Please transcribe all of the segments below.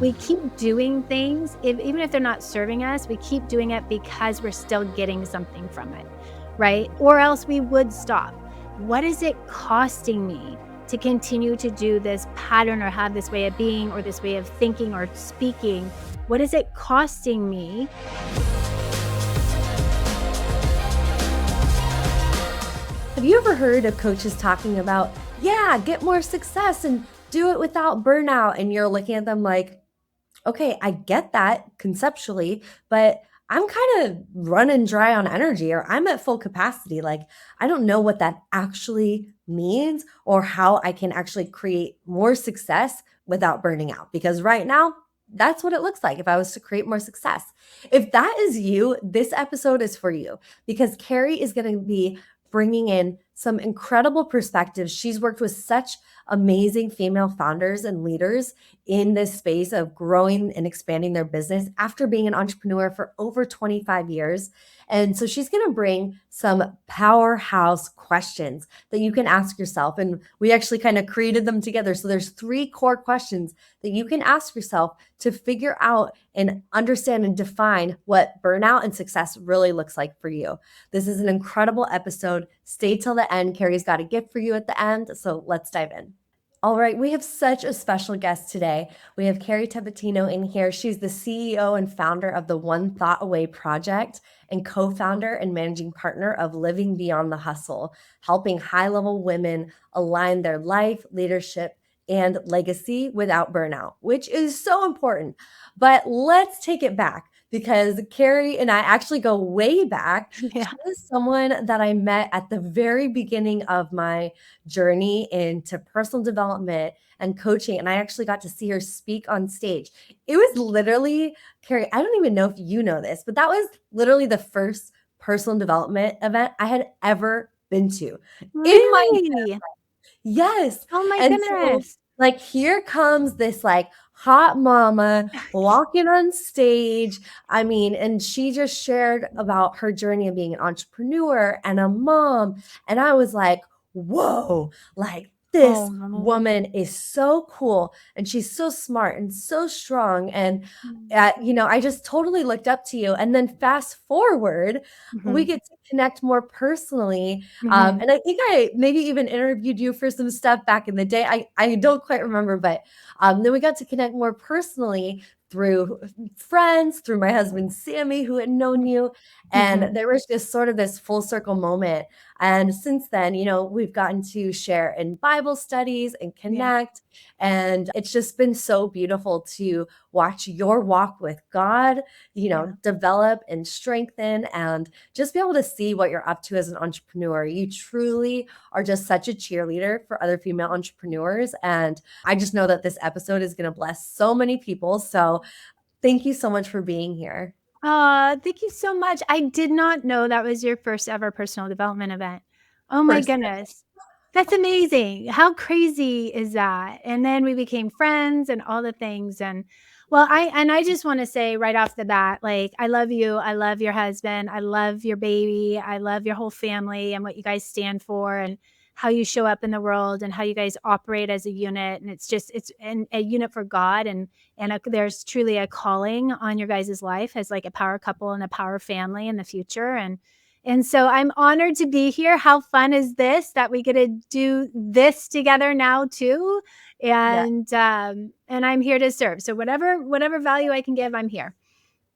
We keep doing things, even if they're not serving us, we keep doing it because we're still getting something from it, right? Or else we would stop. What is it costing me to continue to do this pattern or have this way of being or this way of thinking or speaking? What is it costing me? Have you ever heard of coaches talking about, yeah, get more success and do it without burnout? And you're looking at them like, okay, I get that conceptually, but I'm kind of running dry on energy or I'm at full capacity. Like, I don't know what that actually means or how I can actually create more success without burning out. Because right now, that's what it looks like if I was to create more success. If that is you, this episode is for you because Kerry is going to be bringing in some incredible perspectives. She's worked with such amazing female founders and leaders in this space of growing and expanding their business after being an entrepreneur for over 25 years. And so she's going to bring some powerhouse questions that you can ask yourself. And we actually kind of created them together. So there's 3 core questions that you can ask yourself to figure out and understand and define what burnout and success really looks like for you. This is an incredible episode. Stay till the end. Kerry's got a gift for you at the end. So let's dive in. All right, we have such a special guest today. We have Kerry Tepedino in here. She's the CEO and founder of the One Thought Away Project and co-founder and managing partner of Living Beyond the Hustle, helping high-level women align their life, leadership, and legacy without burnout, which is so important. But let's take it back because Kerry and I actually go way back. Yeah. She is someone that I met at the very beginning of my journey into personal development and coaching. And I actually got to see her speak on stage. It was literally, Kerry, I don't even know if you know this, but that was literally the first personal development event I had ever been to in my Really? yes. Oh my And so, goodness. like, here comes this like hot mama walking on stage. I mean, and she just shared about her journey of being an entrepreneur and a mom. And I was like, whoa, like this Oh, woman is so cool and she's so smart and so strong. And, I just totally looked up to you. And then fast forward, we mhm, get to connect more personally mhm. and I think I maybe even interviewed you for some stuff back in the day. I don't quite remember, but then we got to connect more personally through friends, through my husband Sammy, who had known you. Mhm. And there was just sort of this full circle moment. And since then, we've gotten to share in Bible studies and Yeah. connect. And it's just been so beautiful to watch your walk with God, Yeah. develop and strengthen and just be able to see what you're up to as an entrepreneur. You truly are just such a cheerleader for other female entrepreneurs. And I just know that this episode is going to bless so many people. So thank you so much for being here. Thank you so much. I did not know that was your first ever personal development event. Oh my First, goodness. That's amazing. How crazy is that? And then we became friends and all the things. And well, I just want to say right off the bat, like, I love you. I love your husband. I love your baby. I love your whole family and what you guys stand for and how you show up in the world and how you guys operate as a unit. And it's a unit for God. And there's truly a calling on your guys' life as like a power couple and a power family in the future. And so I'm honored to be here. How fun is this that we get to do this together now too? yeah. And I'm here to serve. So whatever value I can give, I'm here.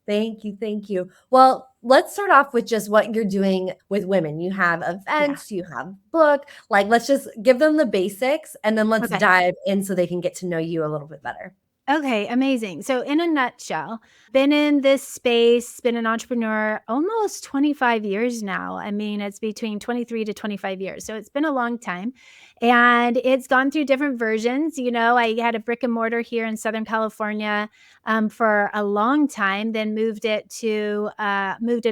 Thank you. Thank you. Well, let's start off with just what you're doing with women. You have Yeah. events, you have book, like let's just give them the basics and then let's Okay. dive in so they can get to know you a little bit better. Okay, amazing. So, in a nutshell, been in this space, been an entrepreneur almost 25 years now. I mean, it's between 23 to 25 years. So, it's been a long time and it's gone through different versions. I had a brick and mortar here in Southern California for a long time, then moved it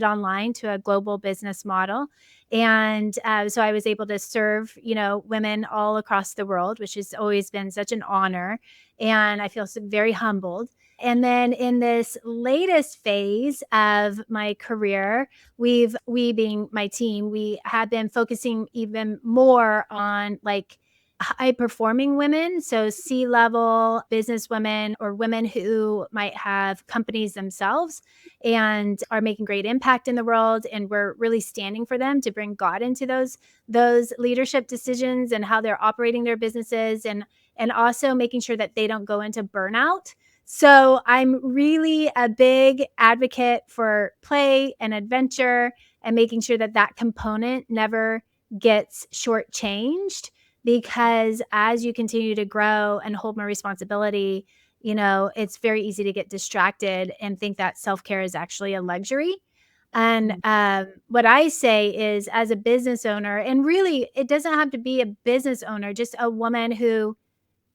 online to a global business model. And so I was able to serve, women all across the world, which has always been such an honor and I feel very humbled. And then in this latest phase of my career, we being my team, we have been focusing even more on like high performing women, so C-level business women or women who might have companies themselves and are making great impact in the world, and we're really standing for them to bring God into those leadership decisions and how they're operating their businesses, and also making sure that they don't go into burnout. So I'm really a big advocate for play and adventure and making sure that that component never gets shortchanged, because as you continue to grow and hold more responsibility, it's very easy to get distracted and think that self-care is actually a luxury. And what I say is, as a business owner, and really it doesn't have to be a business owner, just a woman who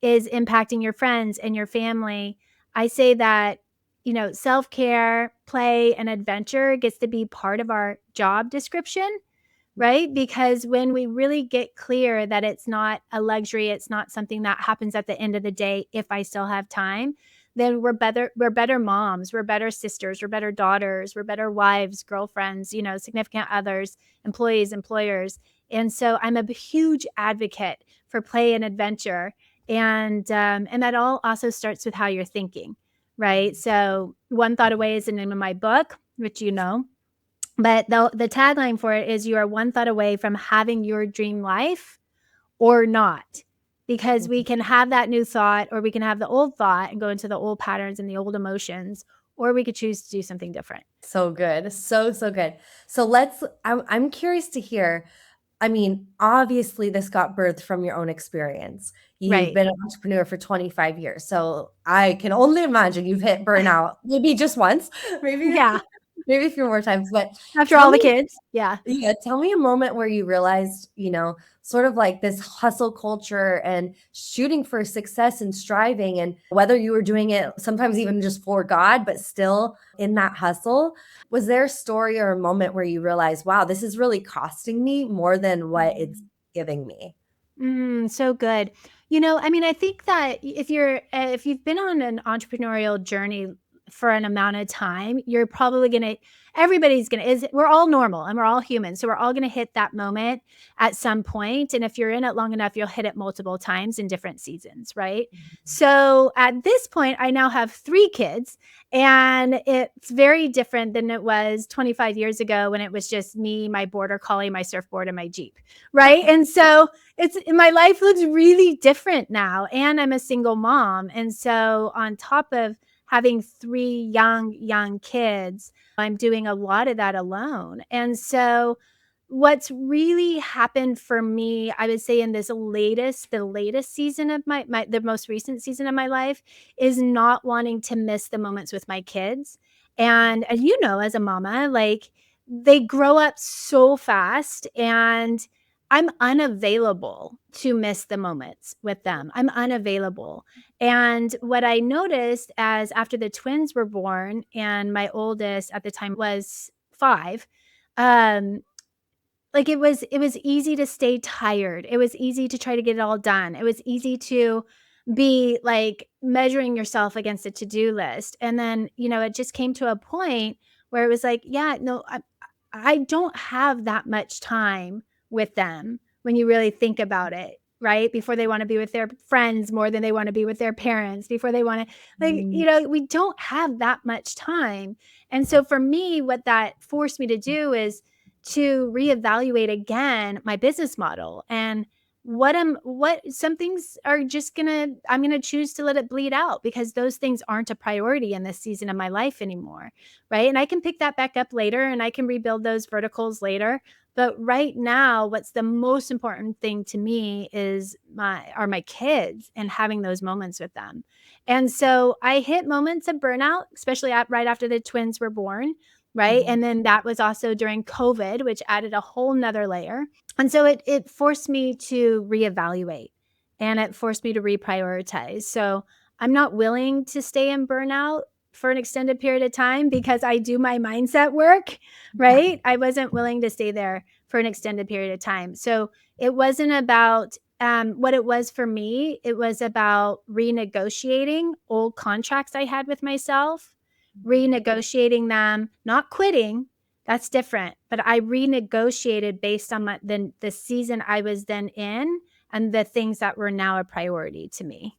is impacting your friends and your family, I say that, self-care, play, and adventure gets to be part of our job description, right? Because when we really get clear that it's not a luxury, it's not something that happens at the end of the day if I still have time, then we're better moms, we're better sisters, we're better daughters, we're better wives, girlfriends, significant others, employees, employers. And so I'm a huge advocate for play and adventure. And that all also starts with how you're thinking, right? So One Thought Away is the name of my book, which but the tagline for it is, you are one thought away from having your dream life or not. Because we can have that new thought, or we can have the old thought and go into the old patterns and the old emotions, or we could choose to do something different. So good. So, so good. So I'm curious to hear. I mean, obviously, this got birthed from your own experience. You've Right. been an entrepreneur for 25 years. So I can only imagine you've hit burnout maybe just once, maybe, Yeah. maybe a few more times. But After tell all the me, kids. Yeah. yeah, tell me a moment where you realized, sort of like this hustle culture and shooting for success and striving, and whether you were doing it sometimes even just for God, but still in that hustle. Was there a story or a moment where you realized, wow, this is really costing me more than what it's giving me? So good. I think that if you've been on an entrepreneurial journey for an amount of time, you're probably gonna everybody's gonna is we're all normal and we're all human. So we're all gonna hit that moment at some point. And if you're in it long enough, you'll hit it multiple times in different seasons, right? So at this point, I now have 3 kids, and it's very different than it was 25 years ago when it was just me, my border collie, my surfboard, and my Jeep, right? And so my life looks really different now, and I'm a single mom. And so on top of having 3 young kids, I'm doing a lot of that alone. And so what's really happened for me, I would say, in the latest season of the most recent season of my life, is not wanting to miss the moments with my kids. And as you know, as a mama, like, they grow up so fast, and I'm unavailable to miss the moments with them. I'm unavailable. And what I noticed, as after the twins were born, and my oldest at the time was 5, um, like, it was easy to stay tired. It was easy to try to get it all done. It was easy to be, like, measuring yourself against a to-do list. And then, it just came to a point where it was like, yeah, no, I don't have that much time with them when you really think about it, right? Before they wanna be with their friends more than they wanna be with their parents, before they wanna, like, Mm, we don't have that much time. And so for me, what that forced me to do is to reevaluate again my business model, and what some things are just I'm gonna choose to let it bleed out, because those things aren't a priority in this season of my life anymore, right? And I can pick that back up later, and I can rebuild those verticals later. But right now, what's the most important thing to me are my kids, and having those moments with them. And so I hit moments of burnout, especially right after the twins were born, right? mhm, And then that was also during COVID, which added a whole nother layer. And so it forced me to reevaluate, and it forced me to reprioritize. So I'm not willing to stay in burnout for an extended period of time, because I do my mindset work, right? I wasn't willing to stay there for an extended period of time. So it wasn't about what it was for me. It was about renegotiating old contracts I had with myself, renegotiating them, not quitting. That's different. But I renegotiated based on the season I was then in, and the things that were now a priority to me.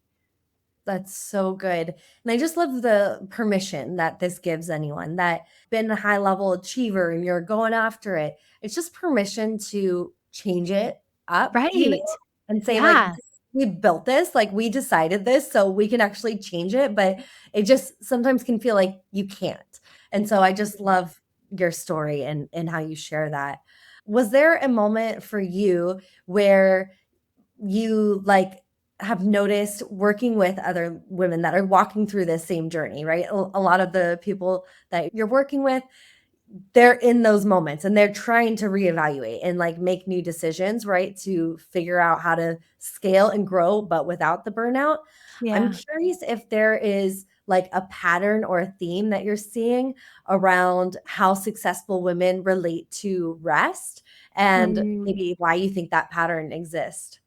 That's so good. And I just love the permission that this gives anyone that been a high level achiever and you're going after it. It's just permission to change it up, Right. and say like Yeah. we built this, like we decided this so we can actually change it, but it just sometimes can feel like you can't. And so I just love your story and how you share that. Was there a moment for you where you like have noticed working with other women that are walking through this same journey, right? A lot of the people that you're working with, they're in those moments and they're trying to reevaluate and like make new decisions, right? To figure out how to scale and grow, but without the burnout. I'm Yeah. curious if there is like a pattern or a theme that you're seeing around how successful women relate to rest and Mm. maybe why you think that pattern exists.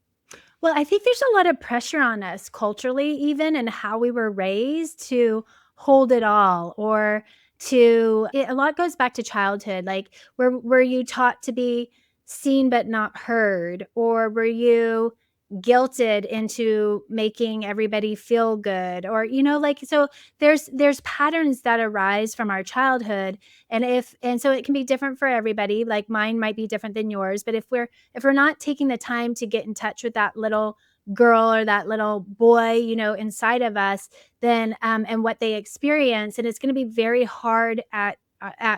Well, I think there's a lot of pressure on us culturally, even and how we were raised to hold it all or a lot goes back to childhood. Like, were you taught to be seen but not heard? Or were you guilted into making everybody feel good? Or, like, so there's patterns that arise from our childhood. And so it can be different for everybody. Like mine might be different than yours. But if we're not taking the time to get in touch with that little girl or that little boy, inside of us, then and what they experience, and it's going to be very hard at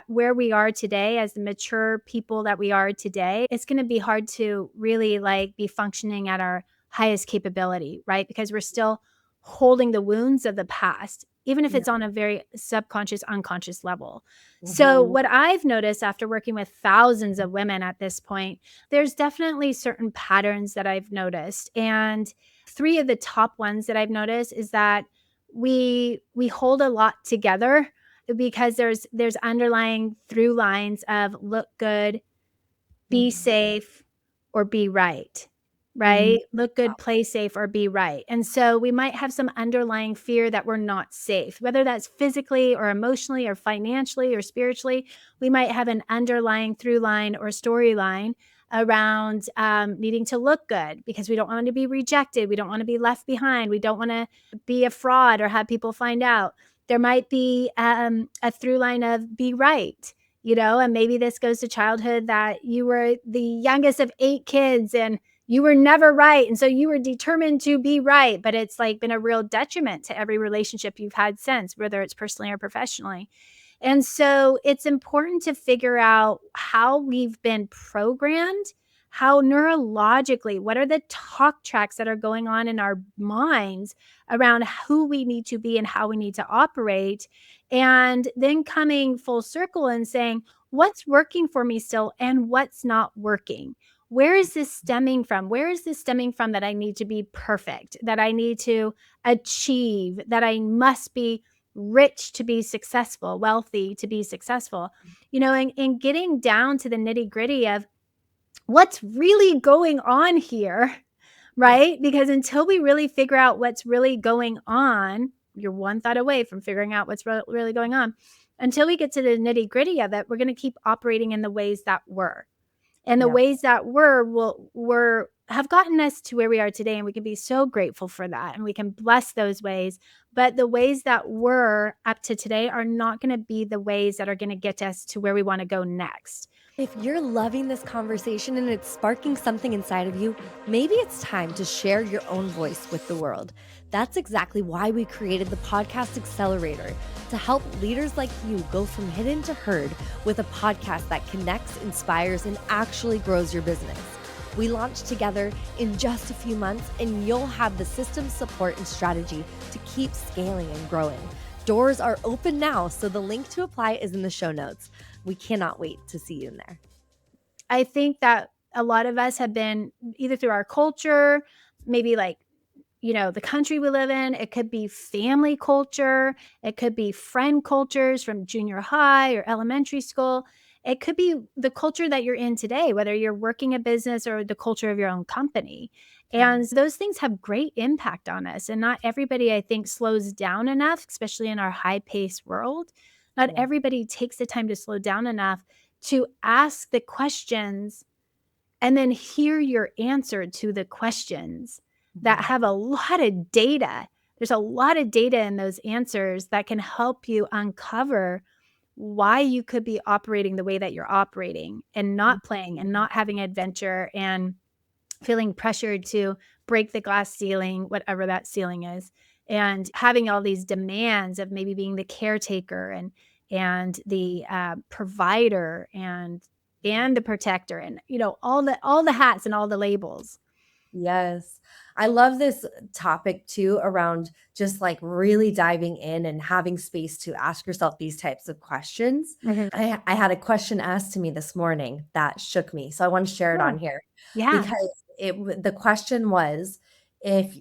where we are today as the mature people that we are today. It's going to be hard to really like be functioning at our highest capability, right? Because we're still holding the wounds of the past, even if Yeah. it's on a very subconscious, unconscious level. So, Mhm. what I've noticed after working with thousands of women at this point, there's definitely certain patterns that I've noticed. And three of the top ones that I've noticed is that we hold a lot together because there's underlying through lines of look good, be Mhm. safe, or be right, Mm. right? Look good, play safe, or be right. And so we might have some underlying fear that we're not safe, whether that's physically or emotionally or financially or spiritually. We might have an underlying through line or storyline around needing to look good because we don't want to be rejected. We don't want to be left behind. We don't want to be a fraud or have people find out. There might be a through line of be right, and maybe this goes to childhood that you were the youngest of 8 kids and you were never right. And so you were determined to be right, but it's like been a real detriment to every relationship you've had since, whether it's personally or professionally. And so it's important to figure out how we've been programmed, how neurologically, what are the talk tracks that are going on in our minds around who we need to be and how we need to operate. And then coming full circle and saying, what's working for me still and what's not working? Where is this stemming from? Where is this stemming from that I need to be perfect, that I need to achieve, that I must be rich to be successful, wealthy to be successful, and getting down to the nitty gritty of what's really going on here, Yeah. right? Because until we really figure out what's really going on, you're one thought away from figuring out what's really going on. Until we get to the nitty gritty of it, we're going to keep operating in the ways that were. And the Yeah. ways that were have gotten us to where we are today, and we can be so grateful for that, and we can bless those ways. But the ways that were up to today are not going to be the ways that are going to get us to where we want to go next. If you're loving this conversation and it's sparking something inside of you, maybe it's time to share your own voice with the world. That's exactly why we created the Podcast Accelerator, to help leaders like you go from hidden to heard with a podcast that connects, inspires, and actually grows your business. We launched together in just a few months, and you'll have the system, support, and strategy to keep scaling and growing. Doors are open now, so the link to apply is in the show notes. We cannot wait to see you in there. I think that a lot of us have been either through our culture, maybe like the country we live in, it could be family culture, it could be friend cultures from junior high or elementary school. It could be the culture that you're in today, whether you're working a business or the culture of your own company. And those things have great impact on us. And not everybody, I think, slows down enough, especially in our high paced world. Not Yeah. everybody takes the time to slow down enough to ask the questions and then hear your answer to the questions that Mhm. have a lot of data. There's a lot of data in those answers that can help you uncover why you could be operating the way that you're operating and not playing and Mhm. not having adventure and feeling pressured to break the glass ceiling, whatever that ceiling is, and having all these demands of maybe being the caretaker and the provider and the protector, and all the hats and all the labels. Yes. I love this topic too around just like really diving in and having space to ask yourself these types of questions. Mhm. I had a question asked to me this morning that shook me. So I want to share it Sure. on here Yeah. because the question was if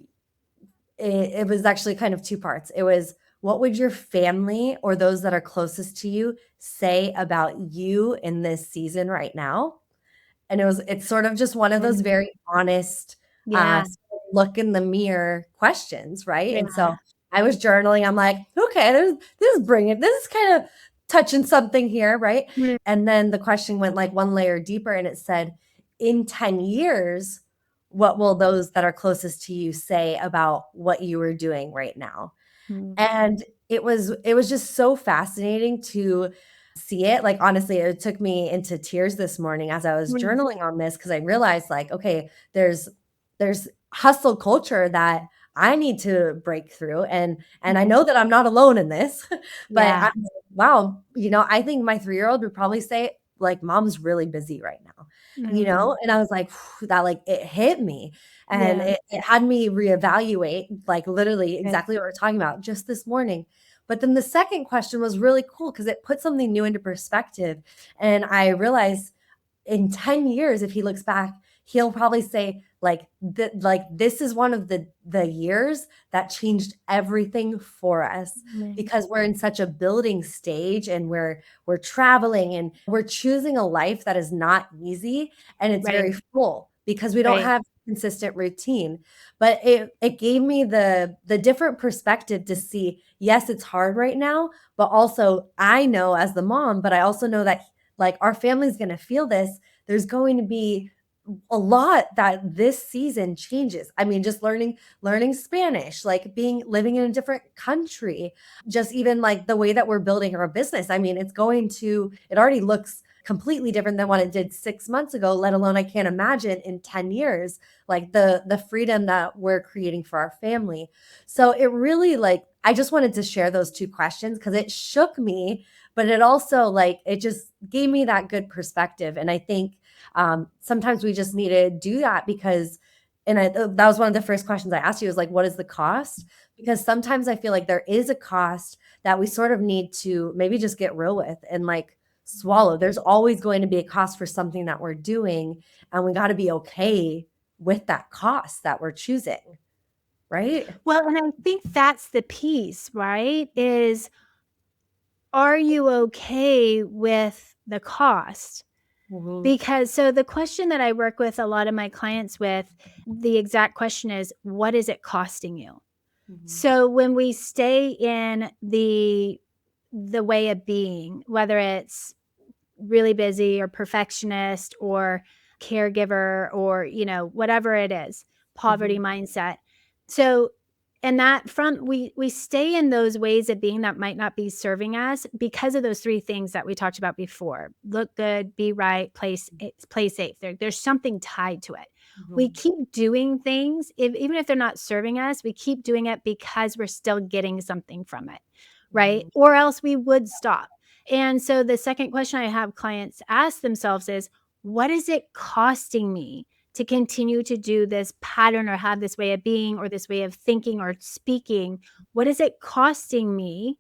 it was actually kind of two parts. It was what would your family or those that are closest to you say about you in this season right now? And it's sort of just one of those Mhm. very honest, Yeah. look in the mirror questions, right? And so Yeah. I was journaling. I'm like, okay, this is kind of touching something here, right? Mhm. And then the question went like one layer deeper and it said, in 10 years, what will those that are closest to you say about what you are doing right now? Mhm. And it was just so fascinating to see it. Like, honestly, it took me into tears this morning as I was Mhm. journaling on this because I realized, like, okay, there's hustle culture that I need to break through, and I Mhm. know that I'm not alone in this, but Yeah. I'm like, wow, I think my 3-year-old would probably say, like, "Mom's really busy right now," Mhm. and I was like, that, like, it hit me, and Yeah. it had me reevaluate, like, literally Good. exactly what we're talking about just this morning. But then the second question was really cool because it put something new into perspective. And I realized in 10 years, if he looks back, he'll probably say, like this is one of the years that changed everything for us Mhm. because we're in such a building stage and we're traveling and we're choosing a life that is not easy and it's Right. very full because we don't Right. have consistent routine. But it gave me the different perspective to see, yes, it's hard right now, but also I know as the mom, but I also know that like our family's going to feel this. There's going to be a lot that this season changes. I mean, just learning Spanish, like being living in a different country, just even like the way that we're building our business. I mean, it already looks completely different than what it did 6 months ago, let alone I can't imagine in 10 years like the freedom that we're creating for our family. So it really like I just wanted to share those two questions cuz it shook me, but it also like it just gave me that good perspective. And I think sometimes we just need to do that because, that was one of the first questions I asked you is like, what is the cost? Because sometimes I feel like there is a cost that we sort of need to maybe just get real with and like swallow. There's always going to be a cost for something that we're doing, and we got to be okay with that cost that we're choosing, right? Well, and I think that's the piece, right? Is are you okay with the cost? Mhm. Because so the question that I work with a lot of my clients with, the exact question is, what is it costing you? Mhm. So when we stay in the way of being, whether it's really busy or perfectionist or caregiver or, whatever it is, poverty Mhm. mindset. So in that front, we stay in those ways of being that might not be serving us because of those three things that we talked about before. Look good, be right, play safe. There's something tied to it. We Mhm. keep doing things, even if they're not serving us, we keep doing it because we're still getting something from it, right? Mhm. Or else we would stop. And so the second question I have clients ask themselves is, what is it costing me to continue to do this pattern or have this way of being or this way of thinking or speaking? What is it costing me?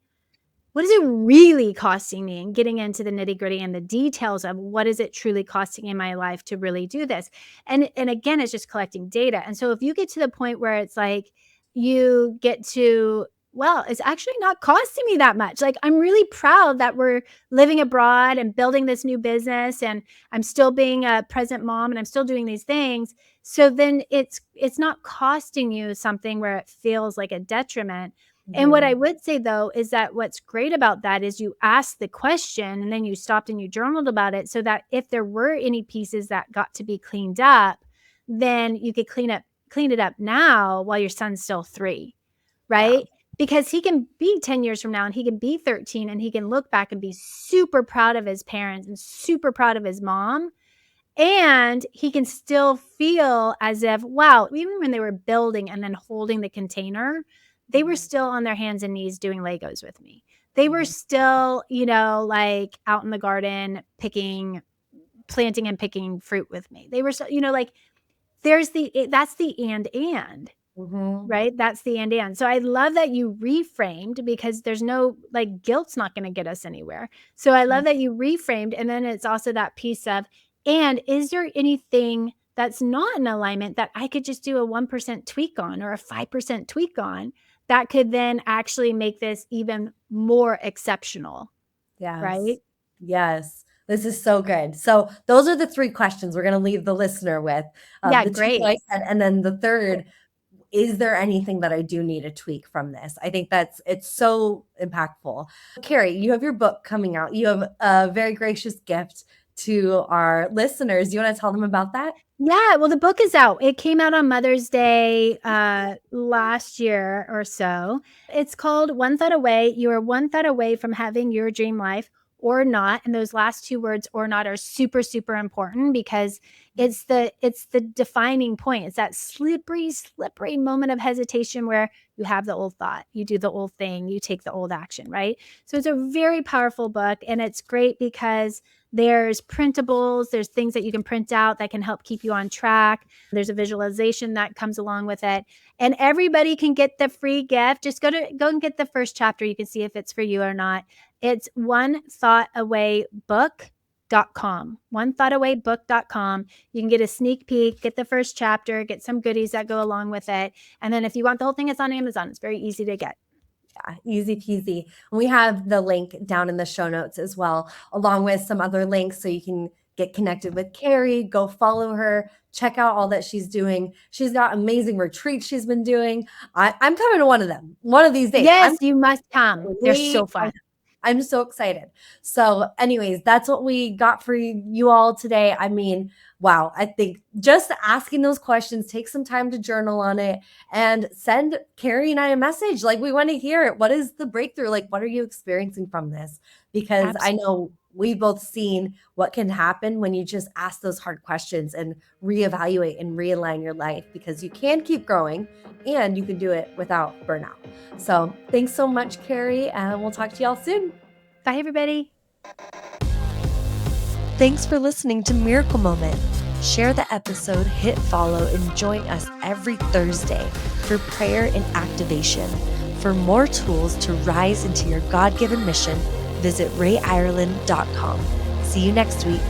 What is it really costing me? And getting into the nitty gritty and the details of what is it truly costing in my life to really do this? And again, it's just collecting data. And so if you get to the point where it's like you get to, well, it's actually not costing me that much. Like I'm really proud that we're living abroad and building this new business and I'm still being a present mom and I'm still doing these things. So then it's not costing you something where it feels like a detriment. And what I Mhm. would say though is that what's great about that is you asked the question and then you stopped and you journaled about it so that if there were any pieces that got to be cleaned up, then you could clean it up now while your son's still 3, Yeah. right? Because he can be 10 years from now and he can be 13 and he can look back and be super proud of his parents and super proud of his mom. And he can still feel as if, wow, even when they were building and then holding the container, they were Mhm. still on their hands and knees doing Legos with me. They were Mhm. still, like out in the garden planting and picking fruit with me. They were so, like that's the and. Mhm. Right? That's the and. So I love that you reframed because there's no guilt's not going to get us anywhere. So I love that you reframed. And then it's also that piece of, and is there anything that's not in alignment that I could just do a 1% tweak on or a 5% tweak on that could then actually make this even more exceptional? Yes. Right? Yes. This is so good. So those are the 3 questions we're gonna leave the listener with. Yeah, The 2 that great. I said, and then the 3rd, is there anything that I do need to tweak from this? I think it's so impactful. Kerry, you have your book coming out. You have a very gracious gift to our listeners. Do you wanna tell them about that? Yeah, well, the book is out. It came out on Mother's Day last year or so. It's called One Thought Away. You are one thought away from having your dream life or not. And those last 2 words or not are super, super important because it's the defining point. It's that slippery, slippery moment of hesitation where you have the old thought, you do the old thing, you take the old action, right? So it's a very powerful book and it's great because there's printables, there's things that you can print out that can help keep you on track. There's a visualization that comes along with it. And everybody can get the free gift. Just go and get the first chapter. You can see if it's for you or not. It's onethoughtawaybook.com. You can get a sneak peek, get the first chapter, get some goodies that go along with it. And then if you want the whole thing, it's on Amazon. It's very easy to get. Yeah, easy peasy. We have the link down in the show notes as well, along with some other links so you can get connected with Kerry, go follow her, check out all that she's doing. She's got amazing retreats she's been doing. I'm coming to one of them one of these days. Yes, you must come. They're so I fun. I'm so excited. So, anyways, that's what we got for you all today. I mean, wow, I think just asking those questions, take some time to journal on it and send Kerry and I a message. Like, we want to hear it. What is the breakthrough? Like, what are you experiencing from this? Because I Absolutely. know we've both seen what can happen when you just ask those hard questions and reevaluate and realign your life because you can keep growing and you can do it without burnout. So thanks so much, Kerry, and we'll talk to y'all soon. Bye, everybody. Thanks for listening to Miracle Moment. Share the episode, hit follow, and join us every Thursday for prayer and activation. For more tools to rise into your God-given mission, visit rayireland.com. See you next week.